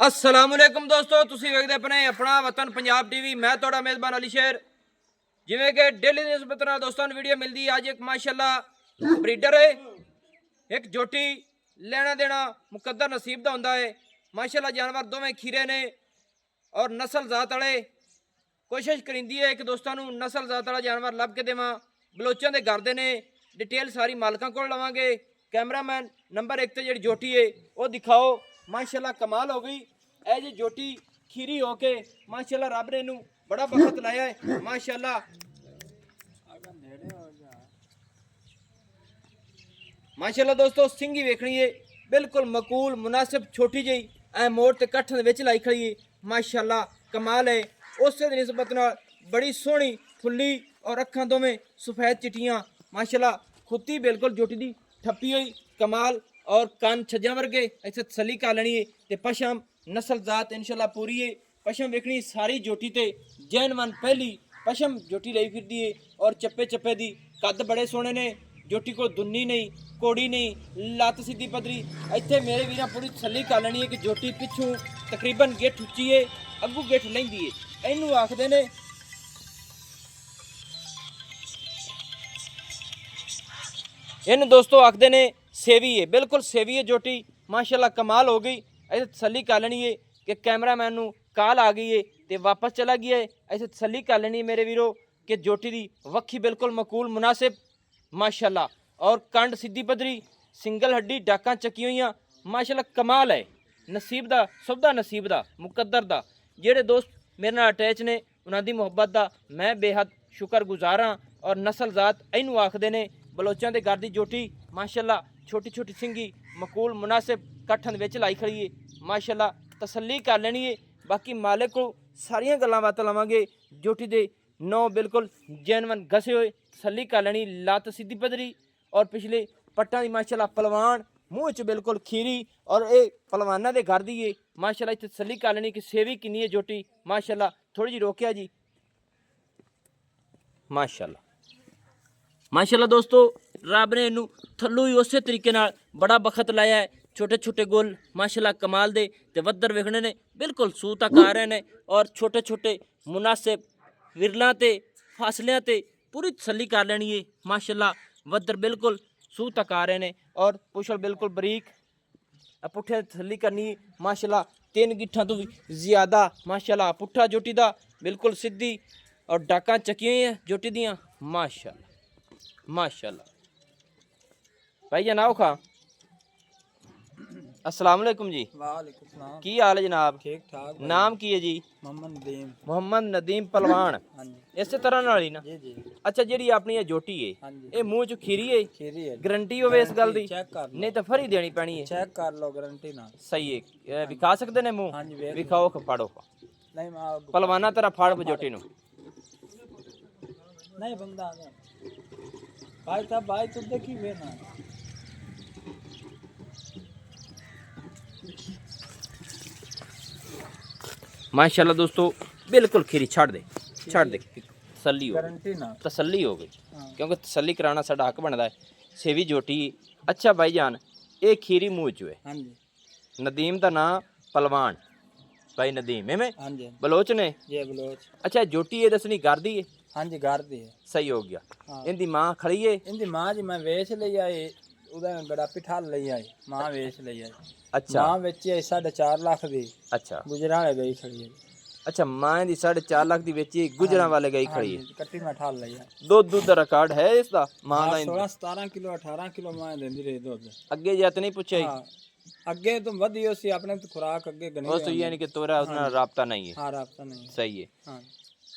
अस्सलामुअलैकुम दोस्तों, तुसी वेखदे अपने अपना वतन पंजाब टीवी। मैं थोड़ा मेज़बान अली शेर। जिमें कि डेली निस्बत नाल दोस्तों वीडियो मिलती है। अज एक माशाल्लाह ब्रीडर है, एक जोटी लेना देना मुकद्दर नसीब दा हुंदा है। माशाल्लाह जानवर दोवें खीरे ने और नस्ल जात वाले। कोशिश करिंदी है कि दोस्तों नूं नस्ल जात वाला जानवर लभ के देवां। बलोचां दे घर दे ने। डिटेल सारी मालकां कोल लवांगे। कैमरामैन नंबर 1 ते जिहड़ी जोटी है वो दिखाओ। माशाल्लाह कमाल हो गई। ए जी जोटी खीरी होके माशाल्लाह रब ने इनू बड़ा बखत लाया है। माशाल्लाह माशाल्लाह दोस्तों सिंगी वेखनी है बिल्कुल मकूल मुनासिब छोटी जी ऐ मोड़ ते कट्ठ दे विच लाई खड़ी है। माशाल्लाह कमाल है। उस निस्बत नाल बड़ी सोहनी फुल्ली और अखां दोवें सफेद चिट्टियां। माशाल्लाह खुत्ती बिल्कुल जोटी दी ठप्पी हुई कमाल और कान छज्जा वर्गे। इत्थे तसल्ली कर लैनी है ते पशम नस्ल जात इंशाल्लाह पूरी है। पशम वेखनी सारी जोटी ते जैन वन पहली पशम जोटी लई फिरदी है और चप्पे चप्पे दी कद बड़े सोहने ने। जोटी को दुन्नी नहीं कोड़ी नहीं, लत्त सीधी पदरी। इत्थे मेरे वीरां पूरी तसल्ली कर लैनी है कि जोटी पिछू तकरीबन गिठ उच्ची है, अगू गिठ लैंदी है। इनू आखदे ने इन दोस्तों आखदे ने सेवी है, बिल्कुल सेवी है जोटी। माशाल्लाह कमाल हो गई। ऐसे तसल्ली कर लैनी है कि कैमरामैन नू कॉल आ गई है तो वापस चला गया है। ऐसे तसल्ली कर लैनी है मेरे वीरो कि जोटी दी वक्खी बिल्कुल मकूल मुनासिब माशाल्लाह और कंड सीधी पदरी सिंगल हड्डी डाकां चकी हुई। माशाल्लाह कमाल है। नसीब दा सबदा नसीब दा मुकद्दर दा। जेड़े दोस्त मेरे नाल अटैच ने उन्हां दी मुहब्बत दा मैं बेहद शुक्रगुजार हाँ। और नस्ल जात इनू आखदे ने बलोचां दे घर दी जोटी। माशाल्लाह छोटी छोटी सिंगी मकूल मुनासिब कट्ठन विच लाई खड़ी है। माशाल्लाह तसल्ली कर लैनी है। बाकी मालिक को सारियां गल्लां बातां लवांगे। जोटी दे नौ बिल्कुल जैनवन घसे हुए तसल्ली कर लैनी। लत्त सीधी पदरी और पिछले पट्टां दी माशाल्लाह पलवान मूँह च बिल्कुल खीरी और ये पलवाना दे घर दी है। माशाल्लाह इत्थे तसल्ली कर लैनी कि सेवी किन्नी है जोटी। माशाल्लाह थोड़ी जी रोकिया जी। माशाल्लाह माशाल्लाह दोस्तों रब ने इनू थल्लू ही उस तरीके नाल बड़ा बखत लाया है। छोटे छोटे गुल माशाल्लाह कमाल दे ते वद्दर वेखने ने बिल्कुल सूह तक आ रहे हैं और छोटे छोटे मुनासिब विरलों ते फासलियां ते पूरी तसल्ली कर लेनी है। माशाल्लाह वद्दर बिल्कुल सूह तक आ रहे हैं और पुछल बिल्कुल बरीक पुट्ठे तसल्ली करनी है। माशाल्लाह 3 गिट्ठां तो भी ज़्यादा। माशाल्लाह पुट्ठा जोटी दा बिल्कुल सीधी और डाकां चकी हुई हैं जोटी दियाँ। माशाल्लाह माशाल्लाह भाई जनाब खा अस्सलाम वालेकुम जी। वालेकुम सलाम। की हाल है जनाब? ठीक ठाक। नाम की है जी? मोहम्मद नदीम। मोहम्मद नदीम पलवान। हाँ जी। इस तरह नाल ही ना? जी जी। अच्छा जी अपनी ये जोटी है हाँ जी। ये मुंह च खीरी है? खीरी है। गारंटी होवे इस गल दी? चेक कर लो। नहीं तो फरी देनी पैनी है। चेक कर लो गारंटी ना। सही है विखा सकते ने मुंह? हाँ जी वेख विखाओ फाड़ो नहीं मैं पलवाना तरह फाड़ जोटी नु। नहीं बंदा आ गया भाई साहब भाई तू देखी वे ना माशाल्लाह दोस्तों बिल्कुल खीरी छड़ दे तसल्ली हो गारंटी ना तसल्ली हो गई हाँ। क्योंकि तसल्ली कराना साडा हक बनता है। सेवी जोटी। अच्छा भाईजान ये खीरी मुँह च है। हाँ जी। नदीम का नाम पलवान भाई नदीम है हाँ जी। बलोच ने? ये बलोच। अच्छा जोटी ये दसनी घर दी है? हाँ जी घर दी है। सही हो गया। हाँ। इनकी माँ खड़ी है? इनकी माँ जी मैं वेच ले आई उदा गड़ापी ठाल ले आई माँ वेच ले आई। अच्छा माँ बेची आई 4.5 लाख दी। अच्छा गुजराले गई खड़ी है। अच्छा माँ दी 4.5 लाख की बेची गुजरा वाले गई खड़ी है। कट्टी में ठाल ली है। दूध का रिकॉर्ड है इसका माँ का? 16-17 किलो 18 किलो मां देंदी रही दूध। अगे जत नहीं पूछे? हाँ अगे तो वधी उसी अपने तो खुराक अगे गनी उस यानी कि तोरा उसना राबता नहीं है। हाँ राबता नहीं सही है। हाँ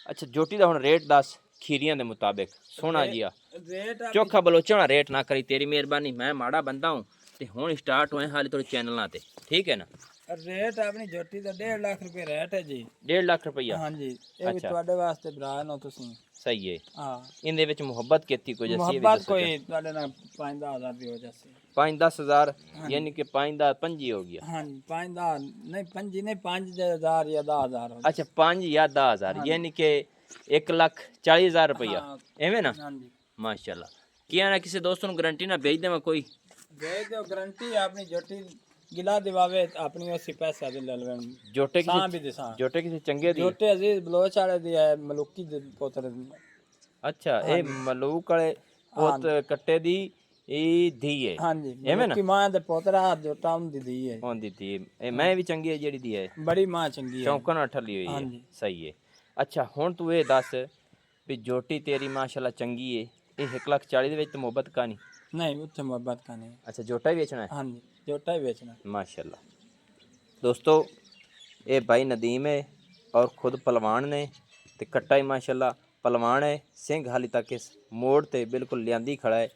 अच्छा जोटी का हुन रेट दस खीरियां दे मुताबिक सोना जिया रेट चोखा बलोचा ना रेट ना करी तेरी मेहरबानी। मैं माड़ा बंदा हूँ ते हुन स्टार्ट हुए हाले थोड़े चैनल ते ठीक है ना? रेट अपनी जोटी का 1.5 लाख रुपए रेट है जी। 1.5 लाख रुपया? हाँ जी ये भी ਤੁਹਾਡੇ ਵਾਸਤੇ ਭਰਾ ਨੋ ਤੁਸੀਂ। सही है। हाँ इनदे विच मोहब्बत ਕੀਤੀ ਕੋਈ ਜੱਸੀ मोहब्बत कोई ਤੁਹਾਡੇ ਨਾਲ 5-10 ਦੀ ਹੋ ਜਾਸੀ। 5-10 हज़ार यानी कि 5-10 5 हो गया। हाँ 5-10 नहीं 5 नहीं 5,000 या 10,000। अच्छा 5 या 10,000 यानी कि 1,40,000 रुपया एवं ना? हाँ जी माशाल्लाह। क्या ना किसी दोस्तों गारंटी ना भेज देवा कोई? भेज दो गारंटी अपनी जोटी गिला दिवावे अपनी उसी पैसा दे ले लेवन ਜੋਟੇ सां ਕਿਸੇ भी दिसा ਜੋਟੇ ਕਿਸੇ ਚੰਗੇ ਦੀ जोटे अजीज बलोच वाले दी है मलुकी दे पुत्र ਅੱਛਾ ਇਹ ਮਲੂਕ ਵਾਲੇ ਪੁੱਤ ਕੱਟੇ ਦੀ ਇਹ ਧੀ ਹੈ हाँ जी मलुकी मां दे पुत्र आ जोटा उन दी है ਹੁੰਦੀ ਧੀ ਇਹ ਮੈਂ ਵੀ ਚੰਗੀ ਹੈ ਜਿਹੜੀ ਦੀ ਹੈ बड़ी मां चंगी है ਚੌਂਕਣ ਨਾਲ ਠੱਲੀ ਹੋਈ ਹੈ ਹਾਂਜੀ। ਸਹੀ ਹੈ ਅੱਛਾ ਹੁਣ ਤੂੰ ਇਹ ਦੱਸ ਵੀ ਜੋਟੀ ਤੇਰੀ ਮਾਸ਼ਾਅੱਲਾ ਚੰਗੀ ਹੈ ਇਹ 1,40,000 ਦੇ ਵਿੱਚ ਤਾਂ ਮੁਹੱਬਤ ਕਹਾਣੀ नहीं उत्थे मोहब्बत का नहीं ਅੱਛਾ ਜੋਟਾ ਹੀ ਵੇਚਣਾ ਹੈ हाँ जी जोटा ही बेचना माशाल्लाह दोस्तों ये भाई नदीम है और खुद पलवान ने ते कट्टा ही माशाल्लाह पलवान है सिंह हाली तक इस मोड़ ते बिल्कुल लियांदी खड़ा है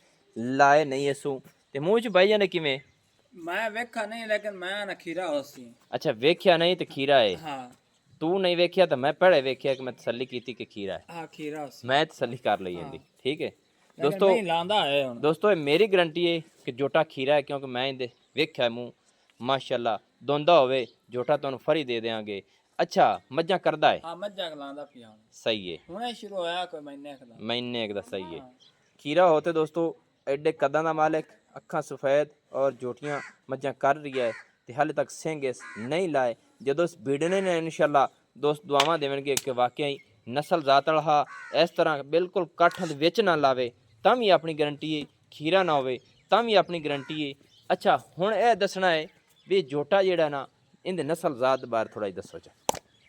लाए नहीं इसू ते मूँह च बाई जाने किवें मैं वेखा नहीं लेकिन मैं ना खीरा होसी अच्छा वेख्या नहीं ते खीरा है हाँ तू नहीं वेख्या तो मैं पहले वेख्या कि मैं तसल्ली की कि खीरा है हाँ खीरा होसी मैं तसल्ली कर ली इंदी ठीक है लेकिन दोस्तों नहीं लांदा है हुन दोस्तों ये मेरी गारंटी है कि जोटा खीरा है क्योंकि मैं इंदे वेख्या मूँह माशाल्लाह दोंदा होवे जोटा तुहानू फरी दे देंगे अच्छा मज्जा करदा है हाँ मज्जा लांदा पिया हुन सही है हुने शुरू होया कोई महीने खदा महीने एक दा सही है खीरा होते दोस्तों एडे कदा दा मालिक अखा सफेद और जोटियां मज्जा कर रही है ते हाले तक सिंह इस नहीं लाए जदों इस बीड़ने ने इंशाल्लाह दोस्त दुआवां देवणगे कि वाकई नस्ल जात वाला इस तरह बिल्कुल कट्ठ दे विच ना लावे तां भी अपनी गारंटी है खीरा ना होवे तां भी अपनी गारंटी है अच्छा हुण यह दसना है भी जोटा जेड़ा ना इंदे नस्ल जात बारे थोड़ा दसो जी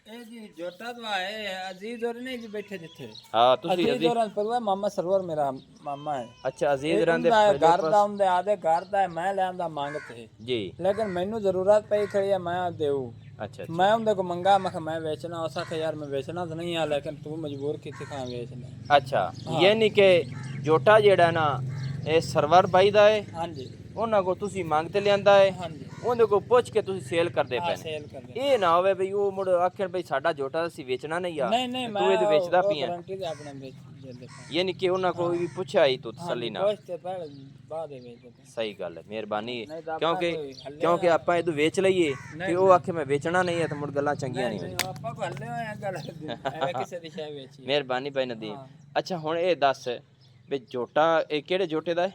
ए जी जोटा तो है अजीज और नहीं जी बैठे जिथे हाँ तुसी अजीज और परवा मामा सरवर मेरा मामा है अच्छा अजीज रंदे घर दा उंदे आदे घर दा मैं लेंदा मांगते जी लेकिन मैनू जरूरत पई खड़ी है मैं देऊ अच्छा मैं उनके को मंगा मैं बेचना उसा के यार मैं बेचना तो नहीं है लेकिन तू मजबूर की खा बेचना अच्छा यानी कि जोटा जेड़ा ना ਇਹ ਸਰਵਰ ਬਾਈ ਦਾ ਹੈ ਹਾਂਜੀ ਉਹਨਾਂ ਕੋ ਤੁਸੀਂ ਮੰਗ ਤੇ ਲਿਆਂਦਾ ਹੈ ਹਾਂਜੀ ਉਹਦੇ ਕੋ ਪੁੱਛ ਕੇ ਤੁਸੀਂ ਸੇਲ ਕਰਦੇ ਹਾਂ ਪਏ ਸੇਲ ਕਰਦੇ ਇਹ ਨਾ ਹੋਵੇ ਬਈ ਉਹ ਮੁੜ ਆਖਣ ਬਈ ਸਾਡਾ ਜੋਟਾ ਅਸੀਂ ਵੇਚਣਾ ਨਹੀਂ ਆ ਨਹੀਂ ਨਹੀਂ ਮੈਂ ਤੂੰ ਇਹਦੇ ਵੇਚਦਾ ਪਈ ਆ ਗਾਰੰਟੀ ਦੇ ਆਪਣੇ ਵੇਚ ਦੇ ਯਾਨੀ ਕਿ ਉਹਨਾਂ ਕੋ ਵੀ ਪੁੱਛਿਆ ਹੀ ਤੂੰ ਤਸੱਲੀ ਨਾਲ ਪੁੱਛ ਤੇ ਪਹਿਲੇ ਬਾਅਦ ਵਿੱਚ ਵੇਚਦੇ ਸਹੀ ਗੱਲ ਹੈ ਮਿਹਰਬਾਨੀ ਨਹੀਂ ਤਾਂ ਕਿਉਂਕਿ ਆਪਾਂ ਇਹਨੂੰ ਵੇਚ ਲਈਏ ਤੇ ਉਹ ਆਖੇ ਮੈਂ ਵੇਚਣਾ ਨਹੀਂ ਹੈ ਤਾਂ ਮੁੜ ਗੱਲਾਂ ਚੰਗੀਆਂ ਨਹੀਂ ਨਹੀਂ ਆਪਾਂ ਕੋ ਹੱਲੇ ਹੋਇਆ ਗੱਲ ਐਵੇਂ ਕਿਸੇ ਦੀ ਸ਼ੈ ਵੇਚੀ ਮਿਹਰਬਾਨੀ ਭਾਈ ਨਦੀਮ ਅੱਛਾ ਹੁਣ ਇਹ ਦੱਸ ਵੀ ਜੋਟਾ ਇਹ ਕਿਹੜੇ ਜੋਟੇ ਦਾ ਹੈ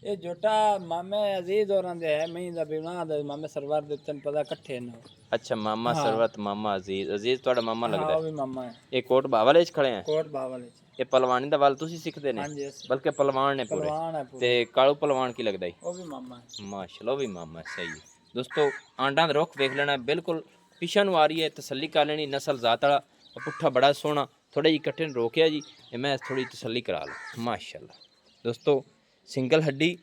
ਇਹ ਜੋਟਾ ਮਾਮੇ ਅਜ਼ੀਜ਼ ਹੋਰਾਂ ਦੇ ਹੈ ਮੈਂ ਦਾ ਬਿਨਾ ਦਾ ਮਾਮੇ ਸਰਵਰ ਦੇ ਤਨ ਪਤਾ ਇਕੱਠੇ ਨੇ ਅੱਛਾ ਮਾਮਾ ਸਰਵਤ ਮਾਮਾ ਅਜ਼ੀਜ਼ ਤੁਹਾਡਾ ਮਾਮਾ ਲੱਗਦਾ ਹਾਂ ਹੈ ਉਹ ਵੀ ਮਾਮਾ ਹੈ ਇਹ ਕੋਟ ਬਾਵਲੇ 'ਚ ਖੜੇ ਆ ਕੋਟ ਬਾਵਲੇ ਚ ਇਹ ਪਹਿਲਵਾਨੀ ਦਾ ਵੱਲ ਤੁਸੀਂ ਸਿੱਖਦੇ ਨੇ ਹਾਂਜੀ ਬਲਕਿ ਪਹਿਲਵਾਨ ਨੇ ਪੂਰੇ ਪਹਿਲਵਾਨ ਹੈ ਪੂਰਾ ਤੇ ਕਾਲੂ ਪਹਿਲਵਾਨ ਕੀ ਲੱਗਦਾ ਹੈ ਉਹ ਵੀ ਮਾਮਾ ਹੈ ਮਾਸ਼ਾਅੱਲਾ ਉਹ ਵੀ ਮਾਮਾ ਹੈ, ਸਹੀ ਹੈ ਦੋਸਤੋ ਆਂਡਾਂ ਦਾ ਰੁੱਖ ਵੇਖ ਲੈਣਾ ਬਿਲਕੁਲ ਪਿਛਾ ਨੂੰ ਆ ਰਹੀ ਹੈ ਤਸੱਲੀ ਕਰ ਲੈਣੀ ਨਸਲ ਜ਼ਾਤ ਵਾਲਾ ਉਹ ਪੁੱਠਾ ਬੜਾ ਸੋਹਣਾ ਥੋੜਾ ਜਿਹੀ ਇਕੱਠੇ ਨੂੰ ਰੋਕਿਆ ਜੀ ਇਹ ਮੈਂ ਥੋੜੀ ਤਸੱਲੀ ਕਰਾ ਲਵਾਂ ਮਾਸ਼ਾਅੱਲਾ ਦੋਸਤੋ ਸਿੰਗਲ ਹੱਡੀ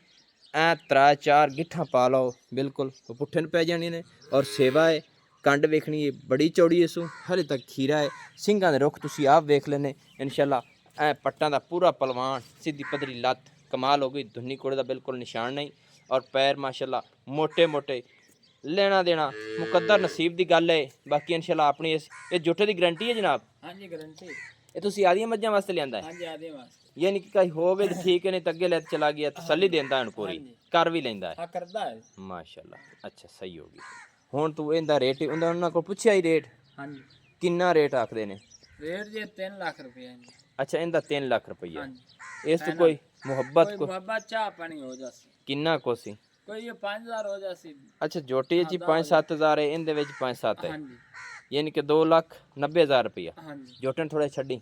ਐ 3-4 ਗਿੱਠਾਂ ਪਾ ਲਓ ਬਿਲਕੁਲ ਉਹ ਪੁੱਠੇ ਨੂੰ ਪੈ ਜਾਣੀਆਂ ਨੇ ਔਰ ਸੇਵਾ ਹੈ ਕੰਡ ਵੇਖਣੀ ਹੈ ਬੜੀ ਚੌੜੀ ਇਸੂ ਹਲੇ ਤੱਕ ਖੀਰਾ ਹੈ ਸਿੰਘਾਂ ਦੇ ਰੁੱਖ ਤੁਸੀਂ ਆਪ ਵੇਖ ਲੈਣੇ ਇਨਸ਼ਾਅੱਲਾ ਐ ਪੱਟਾਂ ਦਾ ਪੂਰਾ ਪਹਿਲਵਾਨ ਸਿੱਧੀ ਪੱਧਰੀ ਲੱਤ ਕਮਾਲ ਹੋ ਗਈ ਧੁੰਨੀ ਕੋੜੇ ਦਾ ਬਿਲਕੁਲ ਨਿਸ਼ਾਨ ਨਹੀਂ ਔਰ ਪੈਰ ਮਾਸ਼ਾਅੱਲਾ ਮੋٹے ਮੋٹے ਲੈਣਾ ਦੇਣਾ ਮੁਕੱਦਰ ਨਸੀਬ ਦੀ ਗੱਲ ਹੈ ਬਾਕੀ ਇਨਸ਼ਾਅੱਲਾ ਆਪਣੀ ਇਹ ਜੁੱਟੇ ਦੀ ਗਾਰੰਟੀ ਹੈ ਜਨਾਬ ਹਾਂਜੀ ਗਾਰੰਟੀ ਇਹ ਤੁਸੀਂ ਆਦੀਆਂ ਮੱਝਾਂ ਵਾਸਤੇ ਲਿਆਂਦਾ ਹੈ ਹਾਂਜੀ ਆਦੇ ਵਾਸ ਯਾਨੀ ਕਿ ਕਈ ਹੋ ਗਏ ਤੇ ਠੀਕ ਹੈ ਨਹੀਂ ਤਾਂ ਅੱਗੇ ਲੈ ਚਲਾ ਗਿਆ ਤਸੱਲੀ ਦਿੰਦਾ ਹੁਣ ਪੂਰੀ ਕਰ ਵੀ ਲੈਂਦਾ ਹੈ ਹਾਂ ਕਰਦਾ ਹੈ ਮਾਸ਼ਾਅੱਲਾ ਅੱਛਾ ਸਹੀ ਹੋ ਗਈ ਹੁਣ ਤੂੰ ਇਹਦਾ ਰੇਟ ਉਹਨਾਂ ਕੋਲ ਪੁੱਛਿਆ ਹੀ ਰੇਟ ਹਾਂਜੀ ਕਿੰਨਾ ਰੇਟ ਆਖਦੇ ਨੇ ਰੇਟ ਜੇ 3 ਲੱਖ ਰੁਪਏ ਹੈ ਅੱਛਾ ਇਹਦਾ 3 ਲੱਖ ਰੁਪਈਆ ਹਾਂਜੀ ਇਸ ਤੋਂ ਕੋਈ ਮੁਹੱਬਤ ਕੋਈ ਕੋ ਮੁਹੱਬਤ ਚਾਹ ਪਾਣੀ ਹੋ ਜਾਸੀ ਕਿੰਨਾ ਕੋ ਸੀ ਕੋਈ ਇਹ 5000 ਹੋ ਜਾਸੀ ਅੱਛਾ ਜੋਟੀ ਜੀ 5-7000 ਹੈ ਇਹਦੇ ਵਿੱਚ 5-7 ਹੈ ਹਾਂਜੀ ਯਾਨੀ ਕਿ 2,90,000 ਰੁਪਈਆ ਹਾਂਜੀ ਜੋਟਨ ਥੋੜਾ ਛੱਡੀ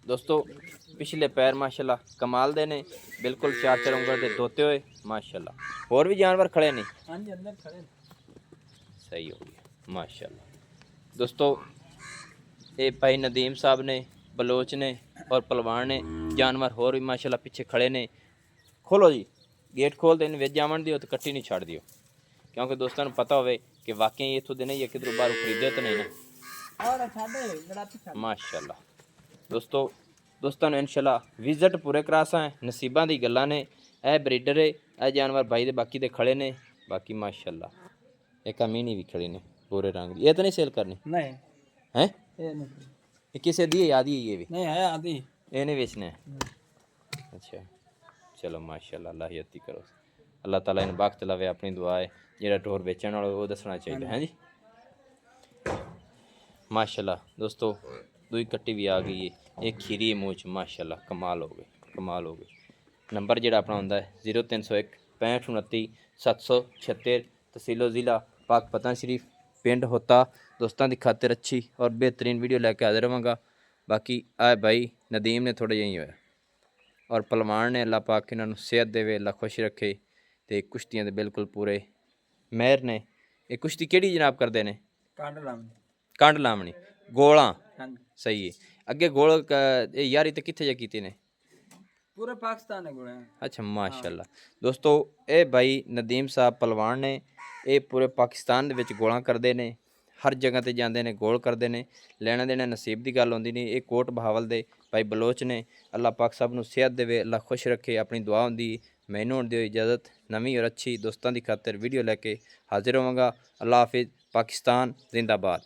ਦੋਸਤੋ ਪਿਛਲੇ ਪੈਰ ਮਾਸ਼ਾਅੱਲਾ ਕਮਾਲ ਦੇ ਨੇ ਬਿਲਕੁਲ 4 ਉਂਗਲ ਦੇ ਧੋਤੇ ਹੋਏ ਮਾਸ਼ਾਅੱਲਾ ਹੋਰ ਵੀ ਜਾਨਵਰ ਖੜੇ ਨੇ ਹਾਂਜੀ ਅੰਦਰ ਖੜੇ ਸਹੀ ਹੋ ਗਿਆ ਮਾਸ਼ਾਅੱਲਾ ਦੋਸਤੋ ਇਹ ਭਾਈ ਨਦੀਮ ਸਾਹਿਬ ਨੇ ਬਲੋਚ ਨੇ ਔਰ ਪਹਿਲਵਾਨ ਨੇ ਜਾਨਵਰ ਹੋਰ ਵੀ ਮਾਸ਼ਾਅੱਲਾ ਪਿੱਛੇ ਖੜੇ ਨੇ ਖੋਲੋ ਜੀ ਗੇਟ ਖੋਲ ਦੇਣ ਵਿੱਚ ਜਾਵਣ ਦਿਓ ਤੇ ਕੱਟੀ ਨਹੀਂ ਛੱਡ ਦਿਓ ਕਿਉਂਕਿ ਦੋਸਤਾਂ ਨੂੰ ਪਤਾ ਹੋਵੇ ਕਿ ਵਾਕਈ ਇੱਥੋਂ ਦੇ ਨਹੀਂ ਜਾਂ ਕਿਧਰੋਂ ਬਾਹਰੋਂ ਖਰੀਦੇ ਤਾਂ ਨਹੀਂ ਨਾ ਔਰ ਛੱਡੇ ਲੜਾਤੀ ਛੱਡ ਮਾਸ਼ਾਅੱਲਾ ਦੋਸਤਾਂ ਨੂੰ ਇਨਸ਼ਾਅੱਲਾ ਵਿਜ਼ਿਟ ਪੂਰੇ ਕਰਾਸਾਂ ਹੈ ਨਸੀਬਾਂ ਦੀ ਗੱਲਾਂ ਨੇ ਇਹ ਬਰੀਡਰ ਹੈ ਇਹ ਜਾਨਵਰ ਭਾਈ ਦੇ ਬਾਕੀ ਦੇ ਖੜੇ ਨੇ ਬਾਕੀ ਮਾਸ਼ਾਅੱਲਾ ਇੱਕ ਅਮੀਨੀ ਵੀ ਖੜੇ ਨੇ ਪੂਰੇ ਰੰਗ ਦੀ ਇਹ ਤਾਂ ਨਹੀਂ ਸੇਲ ਕਰਨੀ ਨਹੀਂ ਹੈ ਇਹ ਨਹੀਂ ਇਹ ਕਿਸੇ ਦੀ ਯਾਦ ਹੀ ਇਹ ਵੀ ਨਹੀਂ ਹੈ ਆਦੀ ਇਹ ਨਹੀਂ ਵੇਚਣੇ ਅੱਛਾ ਚਲੋ ਮਾਸ਼ਾਅੱਲਾ ਅੱਲਾਹ ਯਤੀ ਕਰੋ ਅੱਲਾਹ ਤਾਲਾ ਇਹਨੂੰ ਬਖਤ ਲਵੇ ਆਪਣੀ ਦੁਆ ਹੈ ਜਿਹੜਾ ਟੋਰ ਵੇਚਣ ਵਾਲਾ ਉਹ ਦੱਸਣਾ ਚਾਹੀਦਾ ਹੈ ਜੀ ਮਾਸ਼ਾਅੱਲਾ ਦੋਸਤੋ दूई कट्टी भी आ गई है एक खीरी मूँह च माशाअल्लाह कमाल हो गए नंबर जो अपना होंगे 0301 65 29 776 तहसीलो ज़िला पाकपतन शरीफ पिंड होता। दोस्तों की खातिर अच्छी और बेहतरीन वीडियो लैके हाजिर होवांगा। बाकी आ भाई नदीम ने थोड़ा यही होया और पलवान ने अल्लाह पाक इन्होंने सेहत देवे, अल्लाह खुश रखे तो कुश्तियाँ दे बिल्कुल पूरे महर ने। ये कुश्ती केड़ी जनाब करते हैं? कांड लाम कंड लावनी गोला हाँ सही है। अगे गोल यारी तो कितने जा कीती ने? पूरे पाकिस्तान ने गुणे अच्छा माशाल्लाह। दोस्तों ये भाई नदीम साहब पलवान ने ये पूरे पाकिस्तान दे विच गोलां करदे ने, हर जगह ते जांदे ने गोल करदे ने। लेना देना नसीब दी गल होंदी नहीं। ये कोट बहावल दे भाई बलोच ने। अल्लाह पाक सब नूं सेहत देवे, अल्लाह खुश रखे, अपनी दुआ होंदी। मैनूं होण दिओ इजाज़त, नवीं और अच्छी दोस्तां दी खातिर वीडियो लैके हाजिर होवांगा। अल्लाह हाफिज़। पाकिस्तान जिंदाबाद।